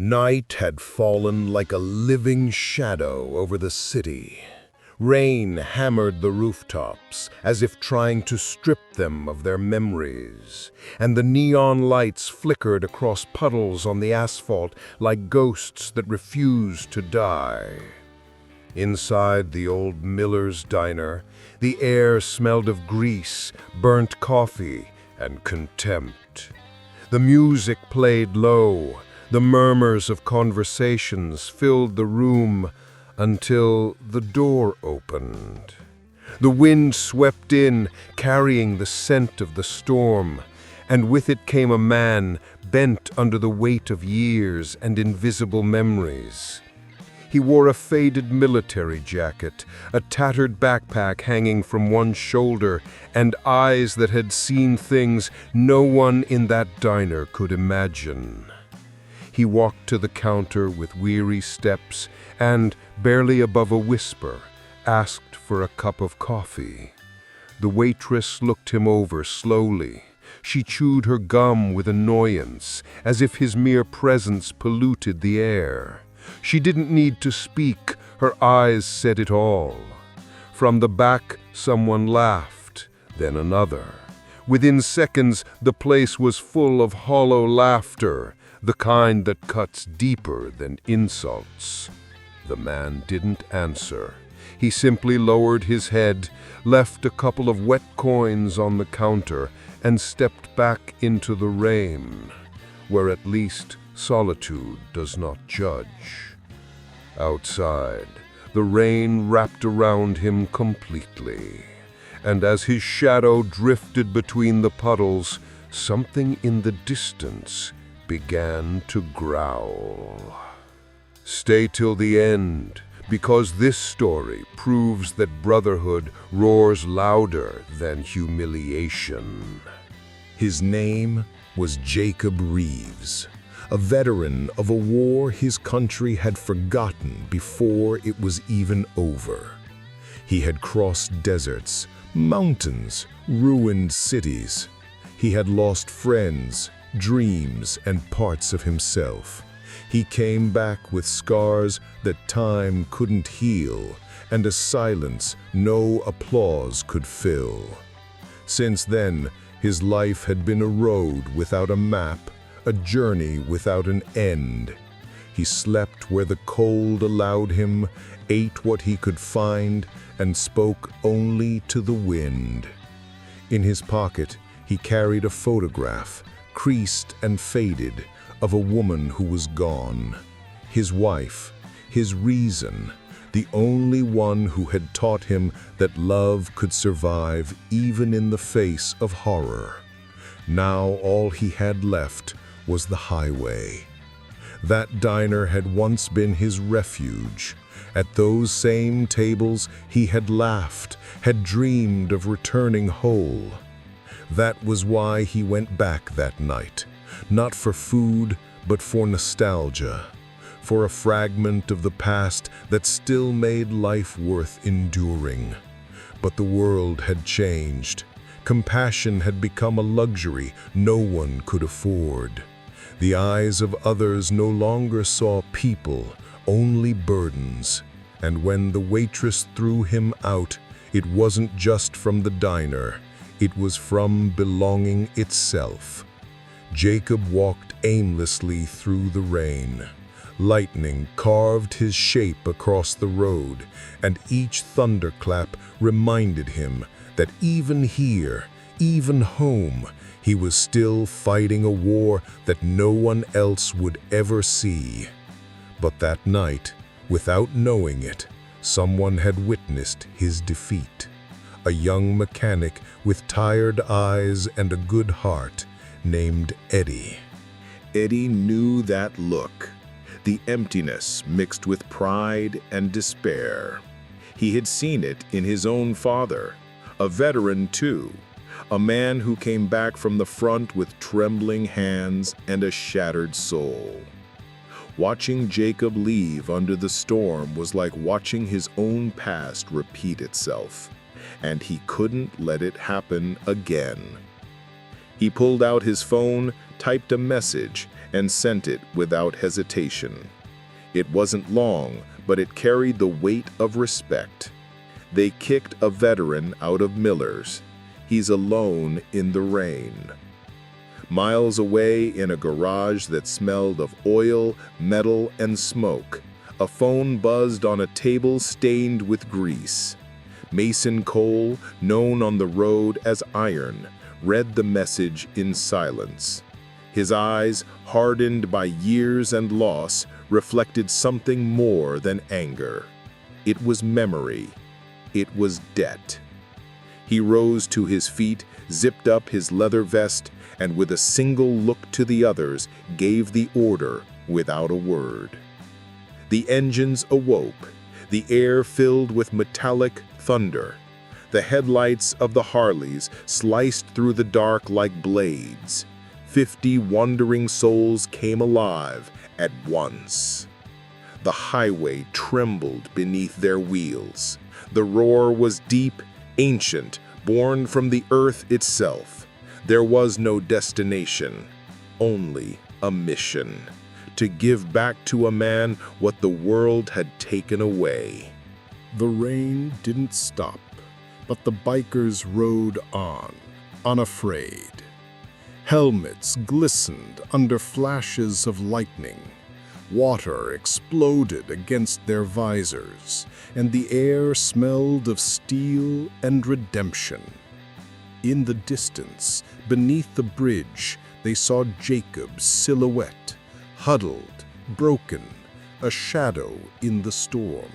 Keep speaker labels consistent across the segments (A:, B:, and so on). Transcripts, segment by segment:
A: Night had fallen like a living shadow over the city. Rain hammered the rooftops, as if trying to strip them of their memories, and the neon lights flickered across puddles on the asphalt like ghosts that refused to die. Inside the old miller's diner, the air smelled of grease, burnt coffee, and contempt. The music played low. The murmurs of conversations filled the room until the door opened. The wind swept in, carrying the scent of the storm, and with it came a man bent under the weight of years and invisible memories. He wore a faded military jacket, a tattered backpack hanging from one shoulder, and eyes that had seen things no one in that diner could imagine. He walked to the counter with weary steps and, barely above a whisper, asked for a cup of coffee. The waitress looked him over slowly. She chewed her gum with annoyance, as if his mere presence polluted the air. She didn't need to speak, her eyes said it all. From the back, someone laughed, then another. Within seconds, the place was full of hollow laughter, the kind that cuts deeper than insults. The man didn't answer. He simply lowered his head, left a couple of wet coins on the counter, and stepped back into the rain, where at least solitude does not judge. Outside, the rain wrapped around him completely, and as his shadow drifted between the puddles, something in the distance began to growl. Stay till the end, because this story proves that brotherhood roars louder than humiliation. His name was Jacob Reeves, a veteran of a war his country had forgotten before it was even over. He had crossed deserts, mountains, ruined cities. He had lost friends, dreams, and parts of himself. He came back with scars that time couldn't heal, and a silence no applause could fill. Since then, his life had been a road without a map, a journey without an end. He slept where the cold allowed him, ate what he could find, and spoke only to the wind. In his pocket, he carried a photograph, creased and faded, of a woman who was gone. His wife, his reason, the only one who had taught him that love could survive even in the face of horror. Now all he had left was the highway. That diner had once been his refuge. At those same tables he had laughed, had dreamed of returning whole. That was why he went back that night, not for food, but for nostalgia, for a fragment of the past that still made life worth enduring. But the world had changed. Compassion had become a luxury no one could afford. The eyes of others no longer saw people, only burdens. And when the waitress threw him out, it wasn't just from the diner. It was from belonging itself. Jacob walked aimlessly through the rain. Lightning carved his shape across the road, and each thunderclap reminded him that even here, even home, he was still fighting a war that no one else would ever see. But that night, without knowing it, someone had witnessed his defeat. A young mechanic with tired eyes and a good heart named Eddie. Eddie knew that look, the emptiness mixed with pride and despair. He had seen it in his own father, a veteran too, a man who came back from the front with trembling hands and a shattered soul. Watching Jacob leave under the storm was like watching his own past repeat itself, and he couldn't let it happen again. He pulled out his phone, typed a message,
B: and sent it without hesitation. It wasn't long, but it carried the weight of respect. They kicked a veteran out of Miller's. He's alone in the rain. Miles away, in a garage that smelled of oil, metal, and smoke, a phone buzzed on a table stained with grease. Mason Cole, known on the road as Iron, read the message in silence. His eyes, hardened by years and loss, reflected something more than anger. It was memory. It was debt. He rose to his feet, zipped up his leather vest, and with a single look to the others, gave the order without a word. The engines awoke, the air filled with metallic thunder. The headlights of the Harleys sliced through the dark like blades. 50 wandering souls came alive at once. The highway trembled beneath their wheels. The roar was deep, ancient, born from the earth itself. There was no destination, only a mission: to give back to a man what the world had taken away.
A: The rain didn't stop, but the bikers rode on, unafraid. Helmets glistened under flashes of lightning. Water exploded against their visors, and the air smelled of steel and redemption. In the distance, beneath the bridge, they saw Jacob's silhouette, huddled, broken, a shadow in the storm.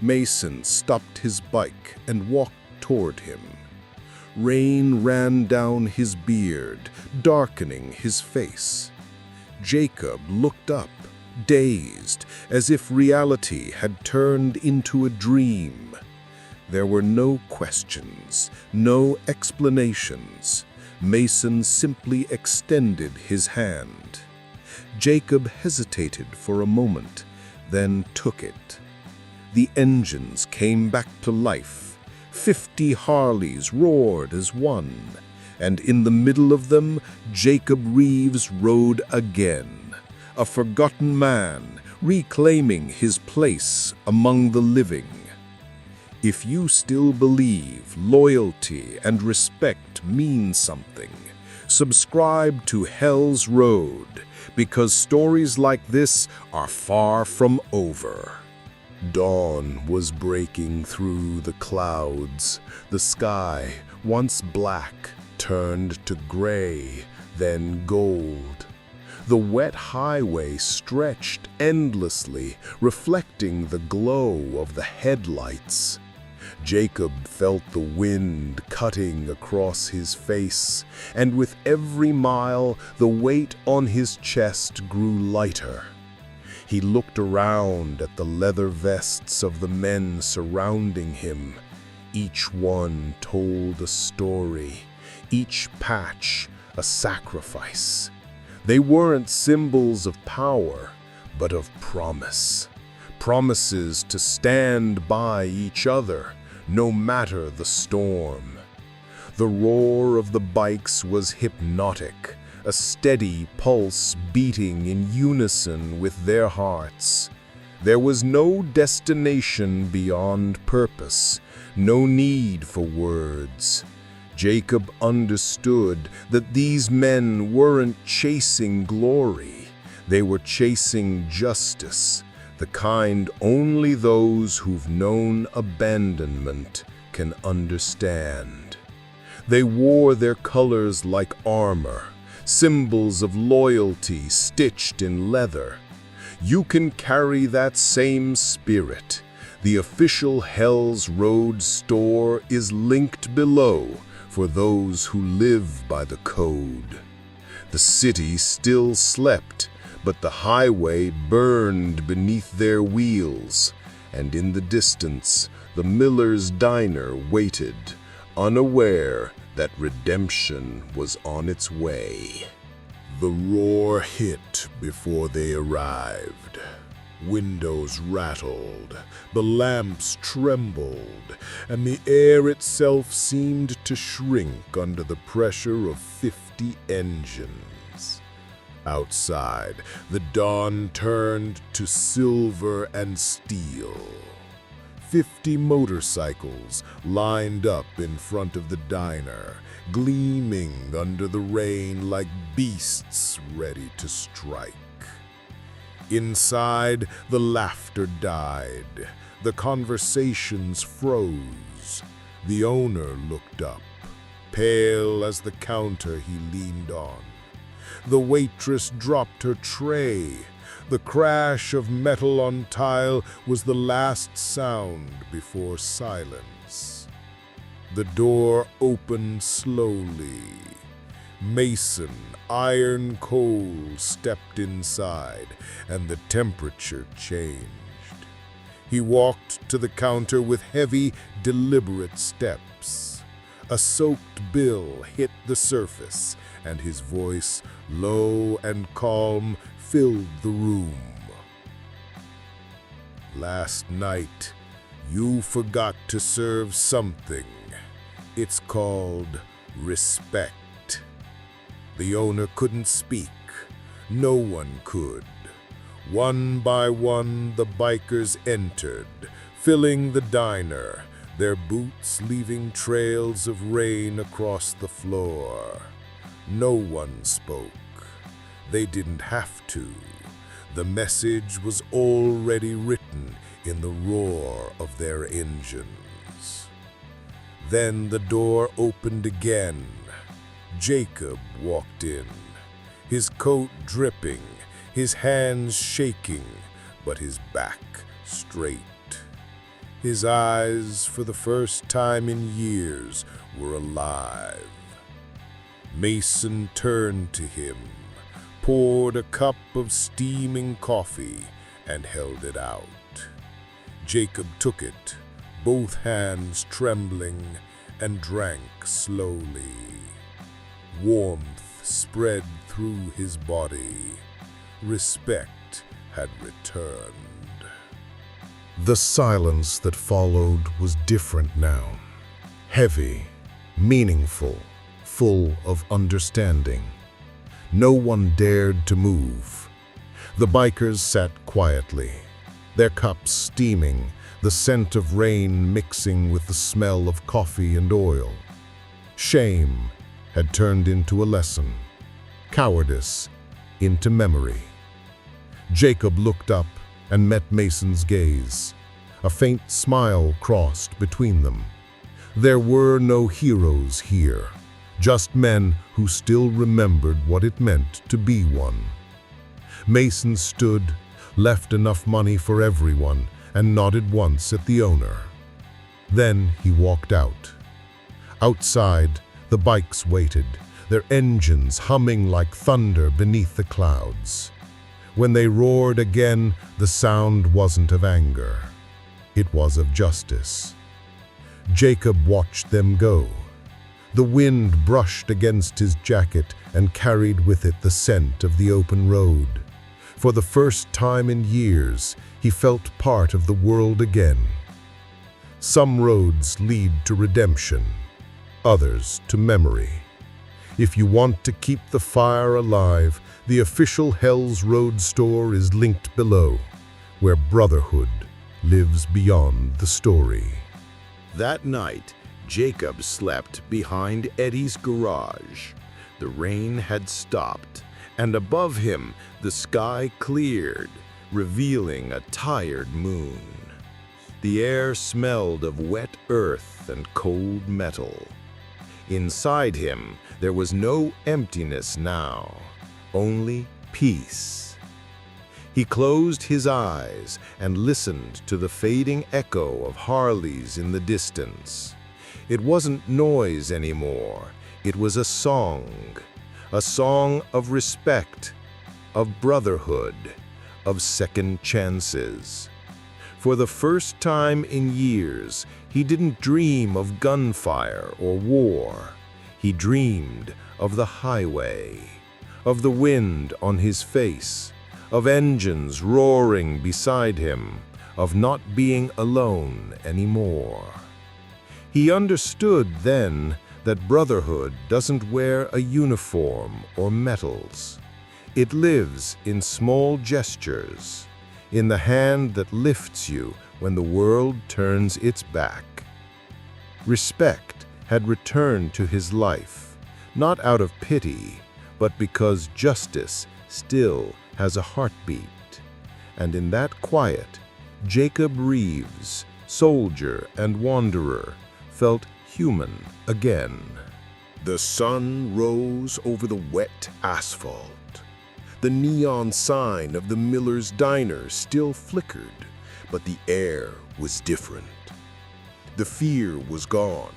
A: Mason stopped his bike and walked toward him. Rain ran down his beard, darkening his face. Jacob looked up, dazed, as if reality had turned into a dream. There were no questions, no explanations. Mason simply extended his hand. Jacob hesitated for a moment, then took it. The engines came back to life. 50 Harleys roared as one, and in the middle of them, Jacob Reeves rode again, a forgotten man, reclaiming his place among the living. If you still believe loyalty and respect mean something, subscribe to Hell's Road, because stories like this are far from over. Dawn was breaking through the clouds. The sky, once black, turned to gray, then gold. The wet highway stretched endlessly, reflecting the glow of the headlights. Jacob felt the wind cutting across his face, and with every mile, the weight on his chest grew lighter. He looked around at the leather vests of the men surrounding him. Each one told a story, each patch a sacrifice. They weren't symbols of power, but of promise. Promises to stand by each other, no matter the storm. The roar of the bikes was hypnotic, a steady pulse beating in unison with their hearts. There was no destination beyond purpose, no need for words. Jacob understood that these men weren't chasing glory, they were chasing justice, the kind only those who've known abandonment can understand. They wore their colors like armor, symbols of loyalty stitched in leather. You can carry that same spirit. The official Hell's Road store is linked below for those who live by the code. The city still slept, but the highway burned beneath their wheels, and in the distance, the miller's diner waited, unaware that redemption was on its way. The roar hit before they arrived. Windows rattled, the lamps trembled, and the air itself seemed to shrink under the pressure of 50 engines.
B: Outside, the dawn turned to silver and steel. 50 motorcycles lined up in front of the diner, gleaming under the rain like beasts ready to strike. Inside, the laughter died. The conversations froze. The owner looked up, pale as the counter he leaned on. The waitress dropped her tray. The crash of metal on tile was the last sound before silence. The door opened slowly. Mason, iron cold, stepped inside, and the temperature changed. He walked to the counter with heavy, deliberate steps. A soaked bill hit the surface, and his voice, low and calm, filled the room. Last night, you forgot to serve something. It's called respect. The owner couldn't speak. No one could. One by one, the bikers entered, filling the diner, their boots leaving trails of rain across the floor. No one spoke. They didn't have to. The message was already written in the roar of their engines. Then the door opened again. Jacob walked in, his coat dripping, his hands shaking, but his back straight. His eyes, for the first time in years, were alive. Mason turned to him, poured a cup of steaming coffee, and held it out. Jacob took it, both hands trembling, and drank slowly. Warmth spread through his body. Respect had returned. The silence that followed was different now. Heavy, meaningful, full of understanding. No one dared to move. The bikers sat quietly, their cups steaming, the scent of rain mixing with the smell of coffee and oil. Shame had turned into a lesson, cowardice into memory. Jacob looked up and met Mason's gaze. A faint smile crossed between them. There were no heroes here, just men who still remembered what it meant to be one. Mason stood, left enough money for everyone, and nodded once at the owner. Then he walked out. Outside, the bikes waited, their engines humming like thunder beneath the clouds. When they roared again, the sound wasn't of anger. It was of justice. Jacob watched them go. The wind brushed against his jacket and carried with it the scent of the open road. For the first time in years, he felt part of the world again. Some roads lead to redemption, others to memory. If you want to keep the fire alive, the official Hell's Road store is linked below, where brotherhood lives beyond the story. That night, Jacob slept behind Eddie's garage. The rain had stopped, and above him the sky cleared, revealing a tired moon. The air smelled of wet earth and cold metal. Inside him, there was no emptiness now, only peace. He closed his eyes and listened to the fading echo of Harleys in the distance. It wasn't noise anymore, it was a song of respect, of brotherhood, of second chances. For the first time in years, he didn't dream of gunfire or war. He dreamed of the highway, of the wind on his face, of engines roaring beside him, of not being alone anymore. He understood then that brotherhood doesn't wear a uniform or medals.
A: It lives in small gestures, in the hand that lifts you when the world turns its back. Respect had returned to his life, not out of pity, but because justice still has a heartbeat. And in that quiet, Jacob Reeves, soldier and wanderer, felt human again.
B: The sun rose over the wet asphalt. The neon sign of the Miller's Diner still flickered, but the air was different. The fear was gone,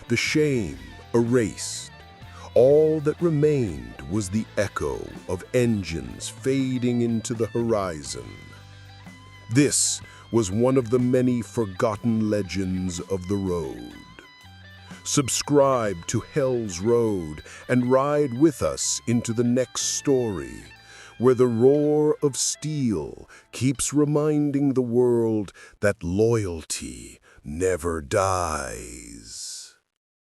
B: the shame erased. All that remained was the echo of engines fading into the horizon. This was one of the many forgotten legends of the road. Subscribe to Hell's Road and ride with us into the next story, where the roar of steel keeps reminding the world that loyalty never dies.